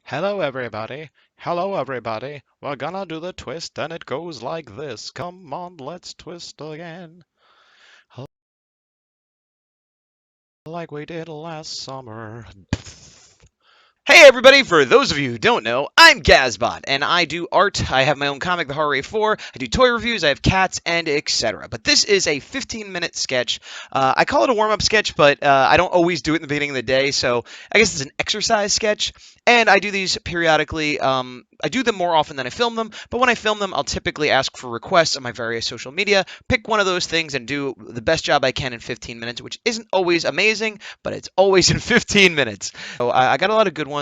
Hello, everybody. Hello, everybody. We're gonna do the twist, and it goes like this. Come on, let's twist again. Like we did last summer. Hey everybody, for those of you who don't know, I'm Gazbot, and I do art. I have my own comic, The Horror Rave 4. I do toy reviews, I have cats, and etc. But this is a 15-minute sketch. I call it a warm-up sketch, but I don't always do it in the beginning of the day, so I guess it's an exercise sketch. And I do these periodically. I do them more often than I film them, but when I film them, I'll typically ask for requests on my various social media, pick one of those things, and do the best job I can in 15 minutes, which isn't always amazing, but it's always in 15 minutes. So I got a lot of good ones.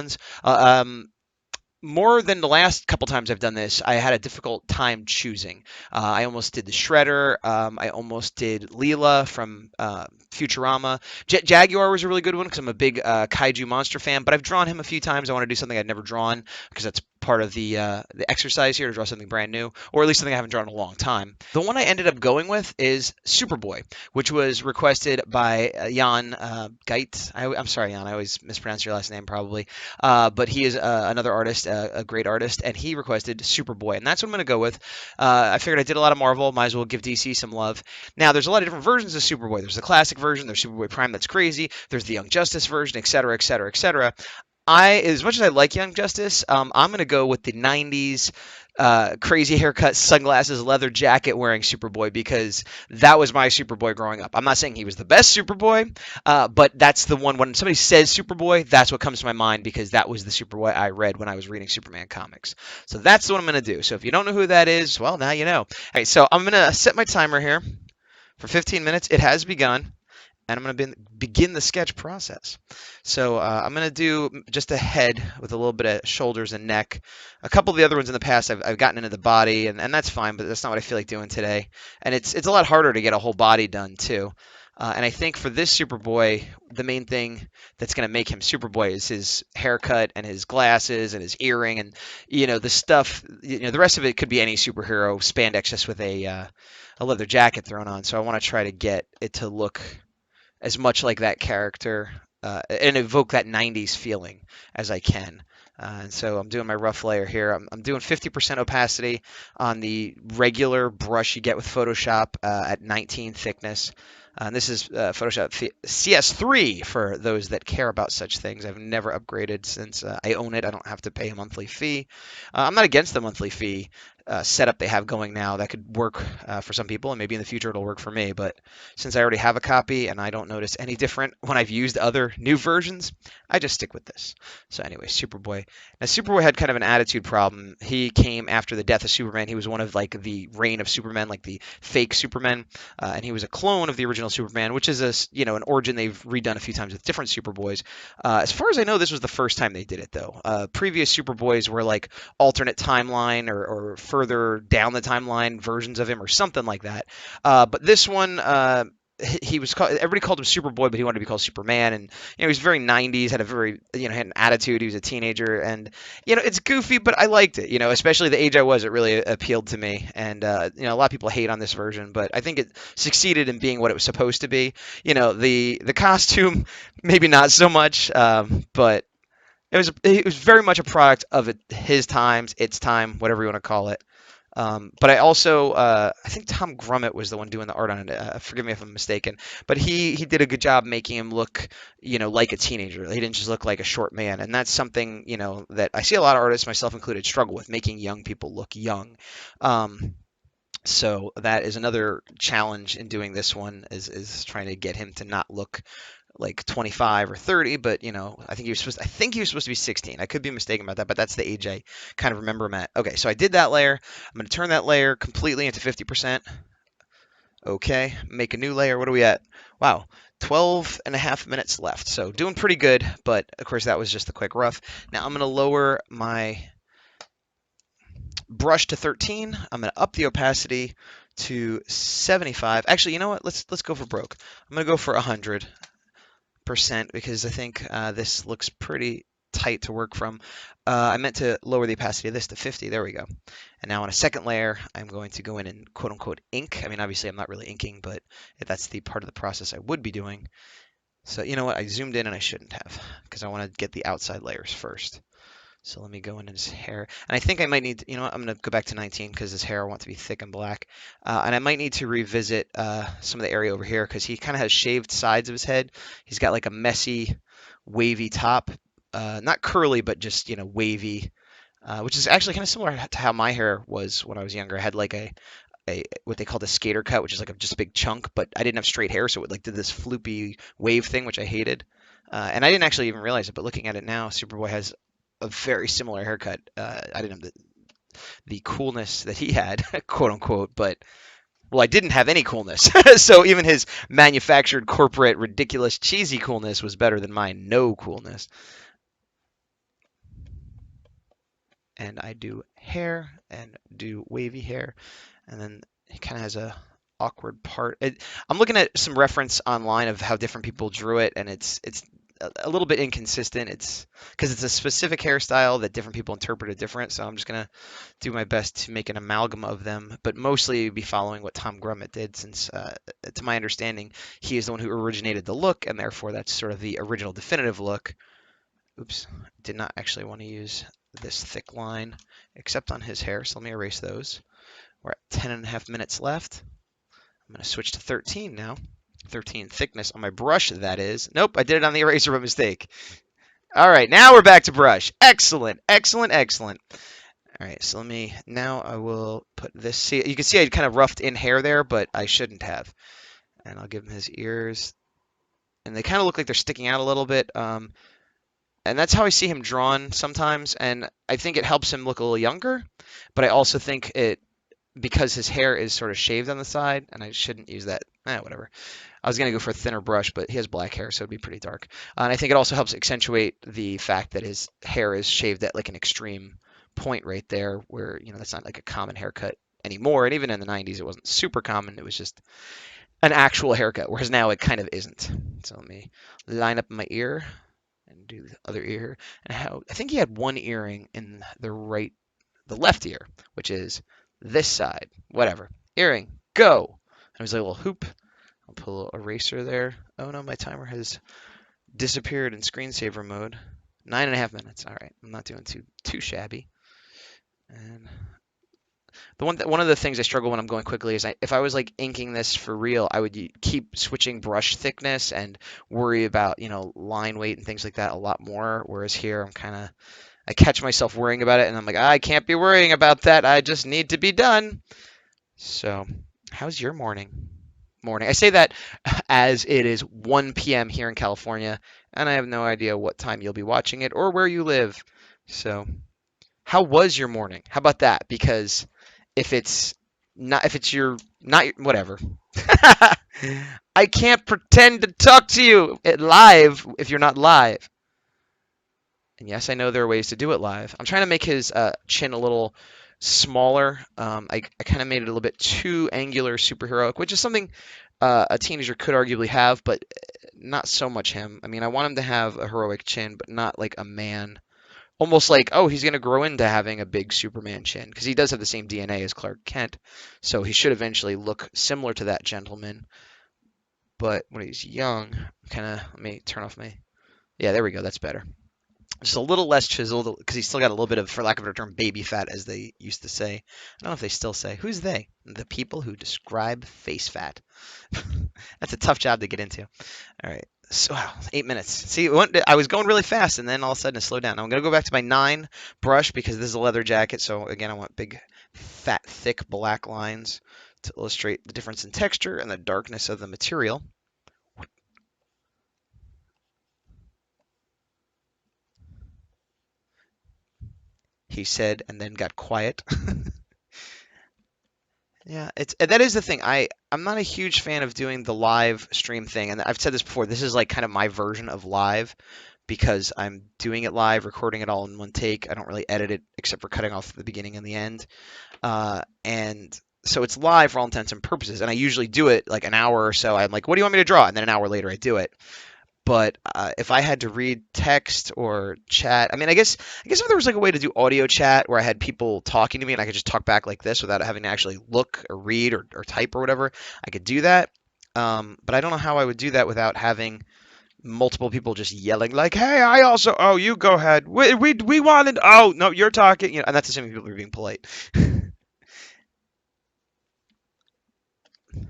More than the last couple times I've done this, I had a difficult time choosing. I almost did the Shredder. I almost did Leela from Futurama. Jaguar was a really good one because I'm a big kaiju monster fan, but I've drawn him a few times. I want to do something I'd never drawn because that's part of the exercise here to draw something brand new, or at least something I haven't drawn in a long time. The one I ended up going with is Superboy, which was requested by Jan guyt. I'm sorry, Jan. I always mispronounce your last name probably. But he is another artist, a great artist, and he requested Superboy, and that's what I'm going to go with. I figured I did a lot of Marvel, might as well give DC some love. Now, there's a lot of different versions of Superboy. There's the classic version, there's Superboy Prime that's crazy, there's the Young Justice version, etc., etc., etc. As much as I like Young Justice, I'm going to go with the 90's crazy haircut, sunglasses, leather jacket wearing Superboy because that was my Superboy growing up. I'm not saying he was the best Superboy, but that's the one when somebody says Superboy, that's what comes to my mind because that was the Superboy I read when I was reading Superman comics. So that's what I'm going to do. So if you don't know who that is, well, now you know. All right, so I'm going to set my timer here for 15 minutes. It has begun and I'm going to begin the sketch process. So I'm going to do just a head with a little bit of shoulders and neck. A couple of the other ones in the past, I've gotten into the body, and that's fine, but that's not what I feel like doing today. And it's a lot harder to get a whole body done, too. And I think for this Superboy, the main thing that's going to make him Superboy is his haircut and his glasses and his earring and the stuff. The rest of it could be any superhero spandex just with a leather jacket thrown on. So I want to try to get it to look as much like that character and evoke that 90's feeling as I can. And so I'm doing my rough layer here. I'm doing 50% opacity on the regular brush you get with Photoshop at 19 thickness. And this is Photoshop CS3 for those that care about such things. I've never upgraded since I own it. I don't have to pay a monthly fee. I'm not against the monthly fee setup they have going now. That could work for some people, and maybe in the future it'll work for me. But since I already have a copy and I don't notice any different when I've used other new versions, I just stick with this. So anyway, Superboy. Now Superboy had kind of an attitude problem. He came after the death of Superman. He was one of like the reign of Superman, like the fake Superman, and he was a clone of the original Superman, which is an origin they've redone a few times with different Superboys. As far as I know, this was the first time they did it though. Previous Superboys were like alternate timeline or further down the timeline versions of him or something like that. But this one, he was called, everybody called him Superboy, but he wanted to be called Superman, and he was very 90's, had a very had an attitude. He was a teenager, and it's goofy, but I liked it. Especially the age I was, it really appealed to me. And a lot of people hate on this version, but I think it succeeded in being what it was supposed to be. The costume, maybe not so much, but it was very much a product of his times, its time, whatever you want to call it. But I also, I think Tom Grummett was the one doing the art on it. Forgive me if I'm mistaken, but he did a good job making him look, like a teenager. He didn't just look like a short man, and that's something, that I see a lot of artists, myself included, struggle with making young people look young. So that is another challenge in doing this one is trying to get him to not look like 25 or 30, but I think he was supposed to be 16. I could be mistaken about that, but that's the age I kind of remember him at. Okay, so I did that layer. I'm going to turn that layer completely into 50%. Okay, make a new layer. What are we at? Wow, 12 and a half minutes left. So doing pretty good, but of course that was just the quick rough. Now I'm going to lower my brush to 13. I'm going to up the opacity to 75. Actually, you know what? Let's go for broke. I'm going to go for 100% because I think this looks pretty tight to work from. I meant to lower the opacity of this to 50. There we go. And now on a second layer, I'm going to go in and quote unquote ink. I mean, obviously I'm not really inking, but that's the part of the process I would be doing. So you know what? I zoomed in and I shouldn't have because I want to get the outside layers first. So let me go in his hair. And I think I might need, you know what, I'm going to go back to 19 because his hair I want to be thick and black. And I might need to revisit some of the area over here because he kind of has shaved sides of his head. He's got like a messy, wavy top. Not curly, but just, wavy, which is actually kind of similar to how my hair was when I was younger. I had like a what they called a skater cut, which is like just a big chunk, but I didn't have straight hair, so it like did this floopy wave thing, which I hated. And I didn't actually even realize it, but looking at it now, Superboy has a very similar haircut. I didn't have the coolness that he had, quote unquote, but well, I didn't have any coolness. So even his manufactured, corporate, ridiculous, cheesy coolness was better than my no coolness. And I do hair and do wavy hair, and then he kind of has a awkward part. I'm looking at some reference online of how different people drew it, and it's a little bit inconsistent. It's because it's a specific hairstyle that different people interpret it different. So I'm just gonna do my best to make an amalgam of them, but mostly be following what Tom Grummett did, since to my understanding, he is the one who originated the look, and therefore that's sort of the original definitive look. Oops, did not actually want to use this thick line except on his hair, so let me erase those. We're at 10.5 minutes left. I'm going to switch to 13 now. 13 thickness on my brush, that is. Nope, I did it on the eraser by mistake. All right, now we're back to brush. Excellent, excellent, excellent. All right, so now I will put this, see, you can see I kind of roughed in hair there, but I shouldn't have. And I'll give him his ears. And they kind of look like they're sticking out a little bit. And that's how I see him drawn sometimes. And I think it helps him look a little younger, but I also think because his hair is sort of shaved on the side, and I shouldn't use that. Whatever. I was going to go for a thinner brush, but he has black hair, so it'd be pretty dark. And I think it also helps accentuate the fact that his hair is shaved at like an extreme point right there, where, that's not like a common haircut anymore. And even in the 90's, it wasn't super common. It was just an actual haircut, whereas now it kind of isn't. So let me line up my ear and do the other ear. And I think he had one earring in the left ear, which is this side. Whatever. Earring. Go. And it was like a little hoop. I'll put a little eraser there. Oh no, my timer has disappeared in screensaver mode. 9.5 minutes. All right, I'm not doing too shabby. And one of the things I struggle when I'm going quickly is if I was like inking this for real, I would keep switching brush thickness and worry about line weight and things like that a lot more. Whereas here, I catch myself worrying about it, and I'm like, I can't be worrying about that. I just need to be done. So, how's your morning? I say that as it is 1 p.m. here in California, and I have no idea what time you'll be watching it or where you live. So, how was your morning? How about that? Because if it's whatever. I can't pretend to talk to you live if you're not live. And yes, I know there are ways to do it live. I'm trying to make his chin a little smaller. I kind of made it a little bit too angular, superheroic, which is something a teenager could arguably have, but not so much him. I mean, I want him to have a heroic chin, but not like a man. Almost like, oh, he's going to grow into having a big Superman chin, because he does have the same DNA as Clark Kent, so he should eventually look similar to that gentleman. But when he's young, let me turn off yeah, there we go, that's better. Just a little less chiseled, because he's still got a little bit of, for lack of a better term, baby fat, as they used to say. I don't know if they still say. Who's they? The people who describe face fat. That's a tough job to get into. All right. So, wow, 8 minutes. See, I was going really fast, and then all of a sudden it slowed down. Now I'm going to go back to my 9 brush, because this is a leather jacket. So, again, I want big, fat, thick black lines to illustrate the difference in texture and the darkness of the material. He said, and then got quiet. Yeah, that is the thing. I'm not a huge fan of doing the live stream thing, and I've said this before. This is like kind of my version of live, because I'm doing it live, recording it all in one take. I don't really edit it except for cutting off the beginning and the end, and so it's live for all intents and purposes. And I usually do it like an hour or so. I'm like, what do you want me to draw? And then an hour later, I do it. But if I had to read text or chat, I mean, I guess if there was like a way to do audio chat where I had people talking to me and I could just talk back like this without having to actually look or read or type or whatever, I could do that. But I don't know how I would do that without having multiple people just yelling like, "Hey, I also, oh, you go ahead. We wanted, oh no, you're talking," and that's assuming people are being polite.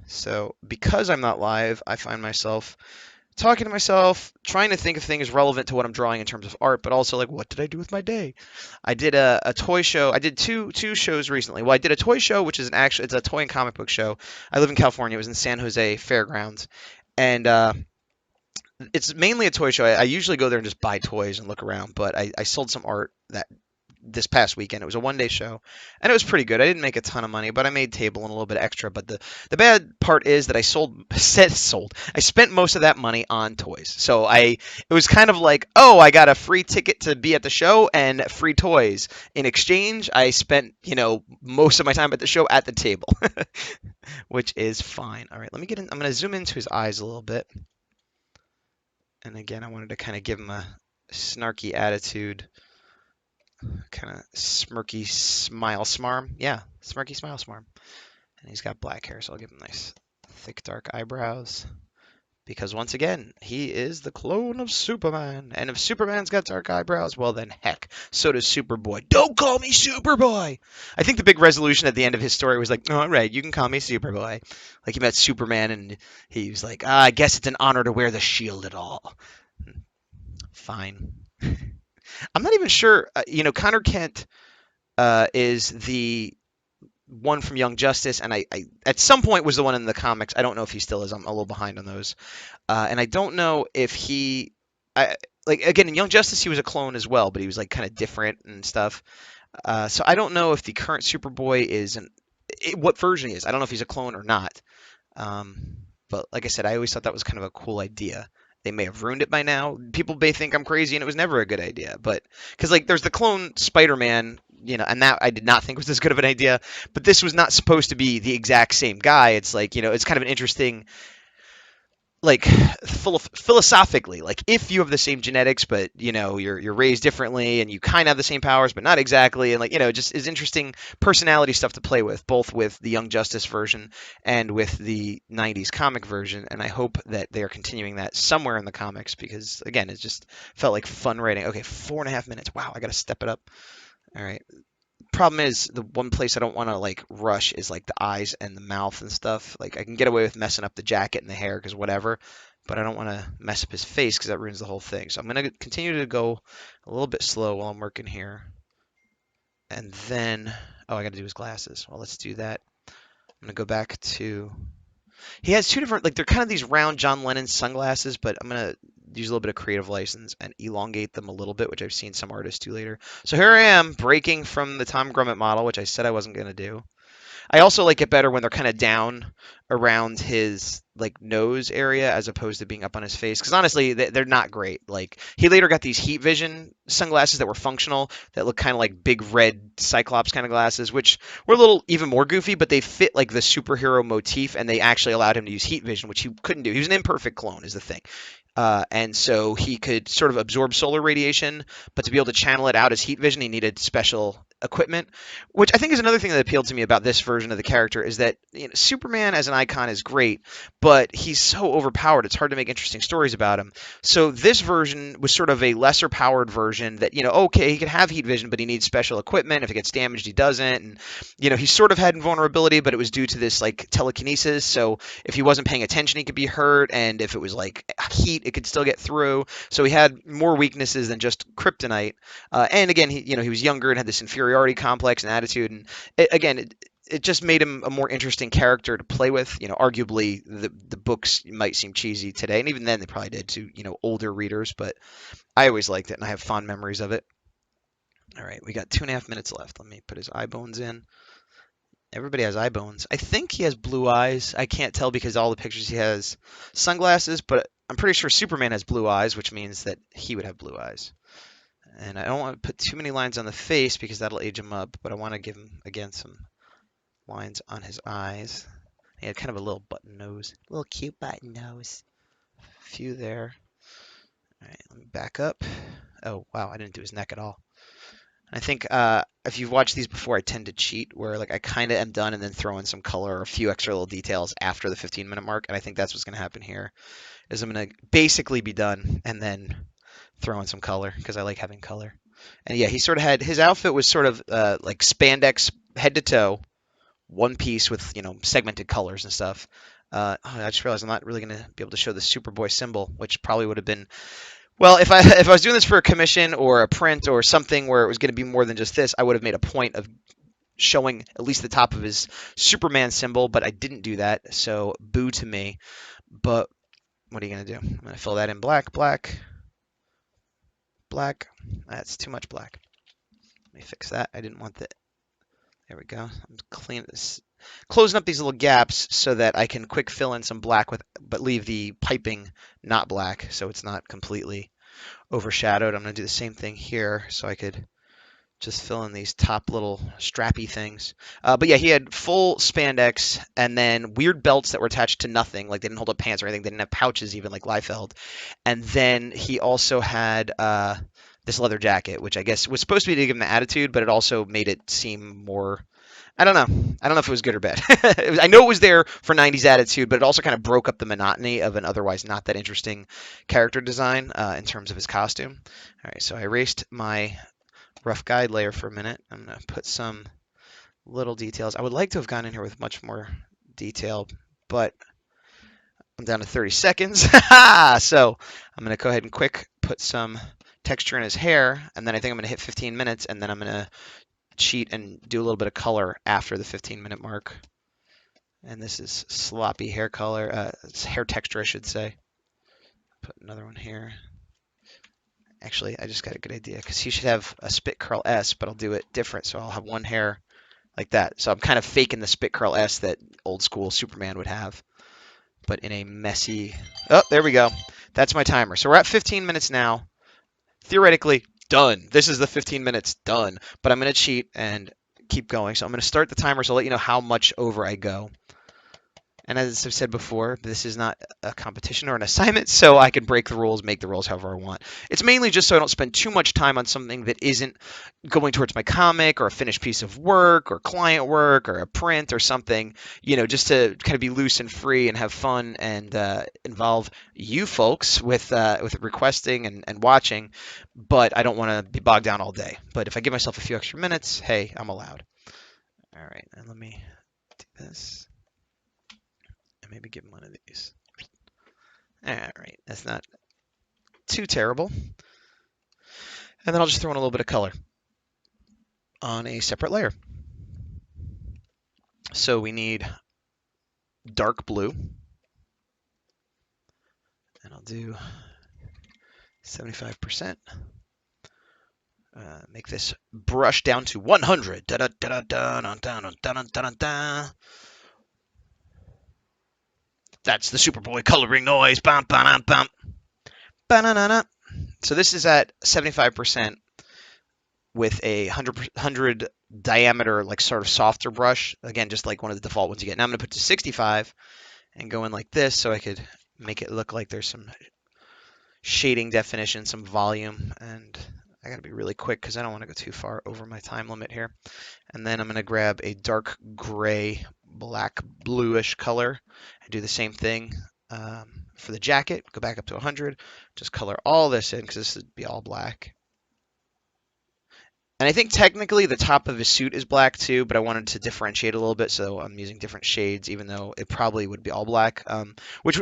So because I'm not live, I find myself talking to myself, trying to think of things relevant to what I'm drawing in terms of art, but also like, what did I do with my day? I did a toy show. I did two shows recently. Well, I did a toy show, which is it's a toy and comic book show. I live in California. It was in San Jose Fairgrounds, and it's mainly a toy show. I usually go there and just buy toys and look around, but I sold some art that this past weekend. It was a 1 day show, and it was pretty good. I didn't make a ton of money, but I made table and a little bit extra. But the bad part is that I sold. I spent most of that money on toys. So it was kind of like, oh, I got a free ticket to be at the show and free toys. In exchange, I spent most of my time at the show at the table, which is fine. All right, let me get in. I'm gonna zoom into his eyes a little bit. And again, I wanted to kind of give him a snarky attitude, kind of smirky smile smarm. Yeah, smirky smile smarm. And he's got black hair, so I'll give him nice, thick, dark eyebrows. Because once again, he is the clone of Superman. And if Superman's got dark eyebrows, well then heck, so does Superboy. Don't call me Superboy! I think the big resolution at the end of his story was like, all right, you can call me Superboy. Like he met Superman and he was like, I guess it's an honor to wear the shield at all. Fine. I'm not even sure. Connor Kent is the one from Young Justice, and I at some point was the one in the comics. I don't know if he still is. I'm a little behind on those, and I don't know if he. Like again in Young Justice, he was a clone as well, but he was like kind of different and stuff. So I don't know if the current Superboy is what version he is. I don't know if he's a clone or not. Um, but like I said, I always thought that was kind of a cool idea. They may have ruined it by now. People may think I'm crazy, and it was never a good idea. But because like there's the clone Spider-Man, and that I did not think was as good of an idea. But this was not supposed to be the exact same guy. It's like it's kind of an interesting like philosophically, like if you have the same genetics but you're raised differently and you kind of have the same powers but not exactly, and like just is interesting personality stuff to play with, both with the Young Justice version and with the 90s comic version. And I hope that they are continuing that somewhere in the comics, because again it just felt like fun writing. Okay, 4.5 minutes. Wow, I gotta step it up. All right. Problem is, the one place I don't want to like rush is like the eyes and the mouth and stuff. Like I can get away with messing up the jacket and the hair because whatever, but I don't want to mess up his face because that ruins the whole thing. So I'm gonna continue to go a little bit slow while I'm working here, and then I got to do his glasses. Well, let's do that. I'm gonna go back to. He has two different, like they're kind of these round John Lennon sunglasses, but I'm gonna use a little bit of creative license and elongate them a little bit, which I've seen some artists do later. So here I am breaking from the Tom Grummett model, which I said I wasn't gonna do. I also like it better when they're kind of down around his like nose area as opposed to being up on his face. Because honestly, they're not great. Like he later got these heat vision sunglasses that were functional, that look kind of like big red Cyclops kind of glasses, which were a little even more goofy, but they fit like the superhero motif, and they actually allowed him to use heat vision, which he couldn't do. He was an imperfect clone, is the thing. And so he could sort of absorb solar radiation, but to be able to channel it out as heat vision, he needed special equipment, which I think is another thing that appealed to me about this version of the character, is that Superman as an icon is great, but he's so overpowered, it's hard to make interesting stories about him. So this version was sort of a lesser powered version that, okay, he can have heat vision, but he needs special equipment. If it gets damaged, he doesn't. And, he sort of had invulnerability, but it was due to this like telekinesis. So if he wasn't paying attention, he could be hurt. And if it was like heat, it could still get through. So he had more weaknesses than just kryptonite. And again, he was younger and had this inferiority complex and attitude. And it just made him a more interesting character to play with. Arguably the books might seem cheesy today, and even then they probably did to older readers. But I always liked it, and I have fond memories of it. All right, we got 2.5 minutes left. Let me put his eye bones in. Everybody has eye bones. I think he has blue eyes. I can't tell because all the pictures he has sunglasses, but I'm pretty sure Superman has blue eyes, which means that he would have blue eyes. And I don't want to put too many lines on the face because that'll age him up, but I want to give him, again, some lines on his eyes. He had kind of a little button nose. A little cute button nose. A few there. All right, let me back up. Oh, wow, I didn't do his neck at all. I think if you've watched these before, I tend to cheat where like I kind of am done and then throw in some color or a few extra little details after the 15-minute mark. And I think that's what's going to happen here is I'm going to basically be done and then throw in some color because I like having color. And yeah, he sort of had his outfit was sort of like spandex head to toe, one piece with segmented colors and stuff. I just realized I'm not really going to be able to show the Superboy symbol, which probably would have been well if I was doing this for a commission or a print or something where it was going to be more than just this, I would have made a point of showing at least the top of his Superman symbol, but I didn't do that, so boo to me. But what are you going to do? I'm going to fill that in black, black, black. That's too much black. Let me fix that. I didn't want that. There we go. I'm closing up these little gaps so that I can quick fill in some black but leave the piping not black so it's not completely overshadowed. I'm going to do the same thing here so I could just fill in these top little strappy things. But yeah, he had full spandex and then weird belts that were attached to nothing, like they didn't hold up pants or anything. They didn't have pouches even like Liefeld. And then he also had this leather jacket, which I guess was supposed to be to give him the attitude, but it also made it seem more. I don't know. I don't know if it was good or bad. I know it was there for 90s attitude, but it also kind of broke up the monotony of an otherwise not that interesting character design in terms of his costume. All right, so I erased my rough guide layer for a minute. I'm going to put some little details. I would like to have gone in here with much more detail, but I'm down to 30 seconds. So I'm going to go ahead and quick put some texture in his hair, and then I think I'm going to hit 15 minutes, and then I'm going to cheat and do a little bit of color after the 15-minute mark. And this is sloppy hair color, hair texture, I should say. Put another one here. Actually, I just got a good idea because he should have a spit curl S, but I'll do it different. So I'll have one hair like that. So I'm kind of faking the spit curl S that old school Superman would have, but in a messy. Oh, there we go. That's my timer. So we're at 15 minutes now. Theoretically, done. This is the 15 minutes done, but I'm going to cheat and keep going. So I'm going to start the timer so I'll let you know how much over I go. And as I've said before, this is not a competition or an assignment, so I can break the rules, make the rules however I want. It's mainly just so I don't spend too much time on something that isn't going towards my comic or a finished piece of work or client work or a print or something, just to kind of be loose and free and have fun and involve you folks with requesting and watching, but I don't want to be bogged down all day. But if I give myself a few extra minutes, hey, I'm allowed. All right, and let me do this. Maybe give him one of these. All right, that's not too terrible. And then I'll just throw in a little bit of color on a separate layer. So we need dark blue. And I'll do 75%. Make this brush down to 100. That's the Superboy coloring noise. Bum, bum, bum. Ba-na-na-na. So this is at 75% with a 100 diameter, like sort of softer brush. Again, just like one of the default ones you get. Now I'm going to put to 65 and go in like this so I could make it look like there's some shading definition, some volume. And I got to be really quick because I don't want to go too far over my time limit here. And then I'm going to grab a dark gray, black, bluish color and do the same thing for the jacket. Go back up to 100. Just color all this in because this would be all black. And I think technically the top of his suit is black too, but I wanted to differentiate a little bit, so I'm using different shades, even though it probably would be all black, which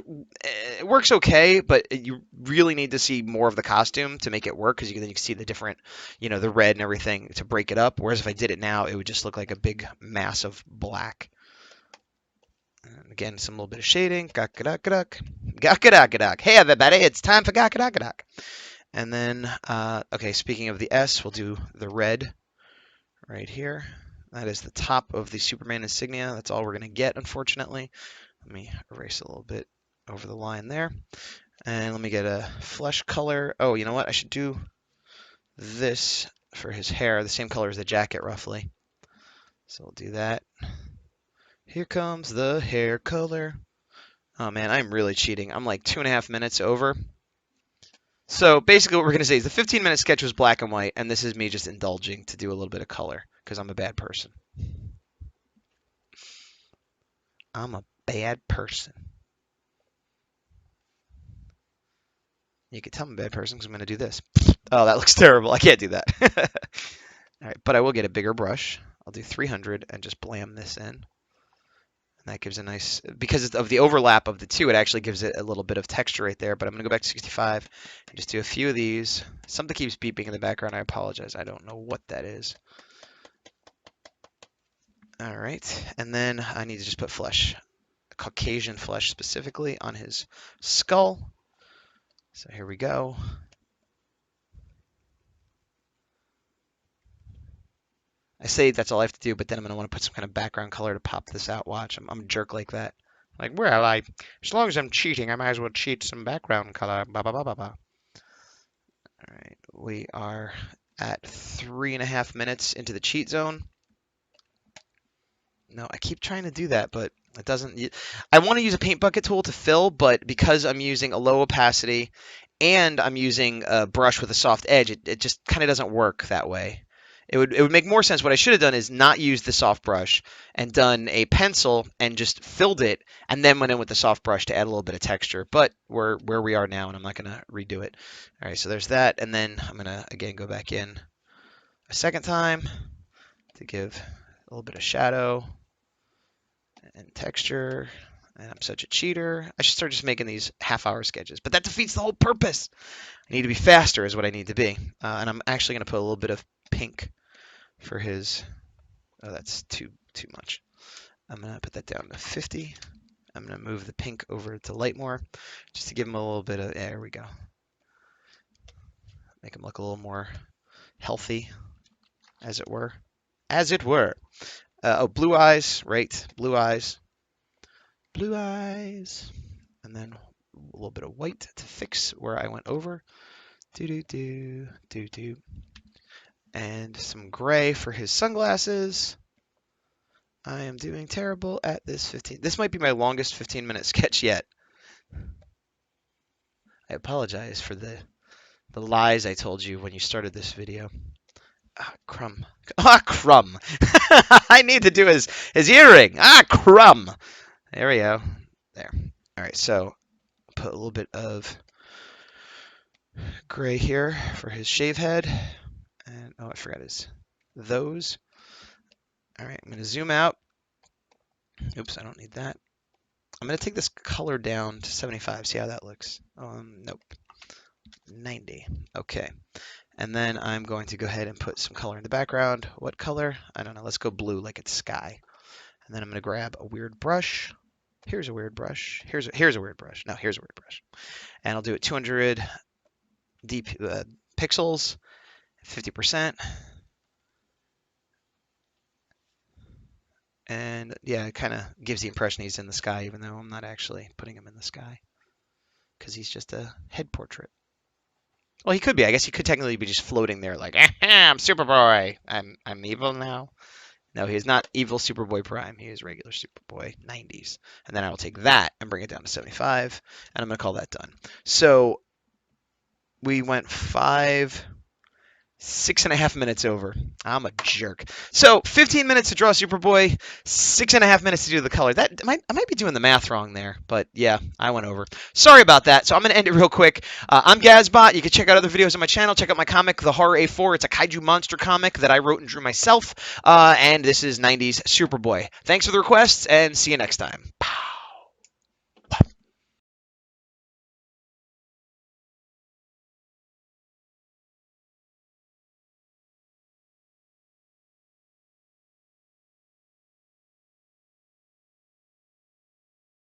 it works okay, but you really need to see more of the costume to make it work, because then you can see the different, the red and everything to break it up, whereas if I did it now, it would just look like a big mass of black. And again, some little bit of shading. Gak-a-dak-a-dak. Gak-a-dak-a-dak. Hey, everybody, it's time for gak-a-dak-a-dak. And then, okay, speaking of the S, we'll do the red right here. That is the top of the Superman insignia. That's all we're going to get, unfortunately. Let me erase a little bit over the line there. And let me get a flesh color. Oh, you know what? I should do this for his hair, the same color as the jacket, roughly. So we'll do that. Here comes the hair color. Oh, man, I'm really cheating. I'm like 2.5 minutes over. So basically what we're going to say is the 15-minute sketch was black and white, and this is me just indulging to do a little bit of color because I'm a bad person. I'm a bad person. You can tell I'm a bad person because I'm going to do this. Oh, that looks terrible. I can't do that. All right, but I will get a bigger brush. I'll do 300 and just blam this in. And that gives a nice, because of the overlap of the two, it actually gives it a little bit of texture right there. But I'm going to go back to 65 and just do a few of these. Something keeps beeping in the background. I apologize. I don't know what that is. All right, and then I need to just put flesh, Caucasian flesh specifically on his skull. So here we go. I say that's all I have to do, but then I'm going to want to put some kind of background color to pop this out. Watch, I'm a jerk like that. Like, well, as long as I'm cheating, I might as well cheat some background color. Ba ba ba ba ba. All right, we are at 3.5 minutes into the cheat zone. No, I keep trying to do that, but it doesn't. I want to use a paint bucket tool to fill, but because I'm using a low opacity and I'm using a brush with a soft edge, it just kind of doesn't work that way. It would make more sense. What I should have done is not used the soft brush and done a pencil and just filled it and then went in with the soft brush to add a little bit of texture. But we're where we are now, and I'm not going to redo it. All right, so there's that, and then I'm going to again go back in a second time to give a little bit of shadow and texture. And I'm such a cheater. I should start just making these half-hour sketches, but that defeats the whole purpose. I need to be faster is what I need to be. And I'm actually going to put a little bit of pink for his. Oh, that's too much. I'm going to put that down to 50. I'm going to move the pink over to light more just to give him a little bit of, there we go. Make him look a little more healthy, as it were. As it were. Oh, blue eyes, right? Blue eyes. Blue eyes. And then a little bit of white to fix where I went over. Do. And some gray for his sunglasses. I am doing terrible at this 15. This might be my longest 15-minute sketch yet. I apologize for the lies I told you when you started this video. Ah, crumb. Ah, crumb. I need to do his earring. Ah, crumb. There we go. There. All right, so put a little bit of gray here for his shave head. And oh, I forgot those. All right, I'm going to zoom out. Oops, I don't need that. I'm going to take this color down to 75. See how that looks? Nope. 90. Okay. And then I'm going to go ahead and put some color in the background. What color? I don't know. Let's go blue like it's sky. And then I'm going to grab a weird brush. Here's a weird brush. Here's a weird brush. No, here's a weird brush. And I'll do it 200 deep pixels, 50%. And yeah, it kind of gives the impression he's in the sky, even though I'm not actually putting him in the sky, because he's just a head portrait. Well, he could be. I guess he could technically be just floating there, like, I'm Superboy. I'm evil now. No, he is not evil Superboy Prime. He is regular Superboy 90s. And then I will take that and bring it down to 75, and I'm going to call that done. So we went 6.5 minutes over. I'm a jerk. So 15 minutes to draw Superboy, 6.5 minutes to do the color. I might be doing the math wrong there, but yeah, I went over. Sorry about that. So I'm going to end it real quick. I'm guyt. You can check out other videos on my channel. Check out my comic, The Horror A4. It's a kaiju monster comic that I wrote and drew myself. And this is 90s Superboy. Thanks for the requests, and see you next time.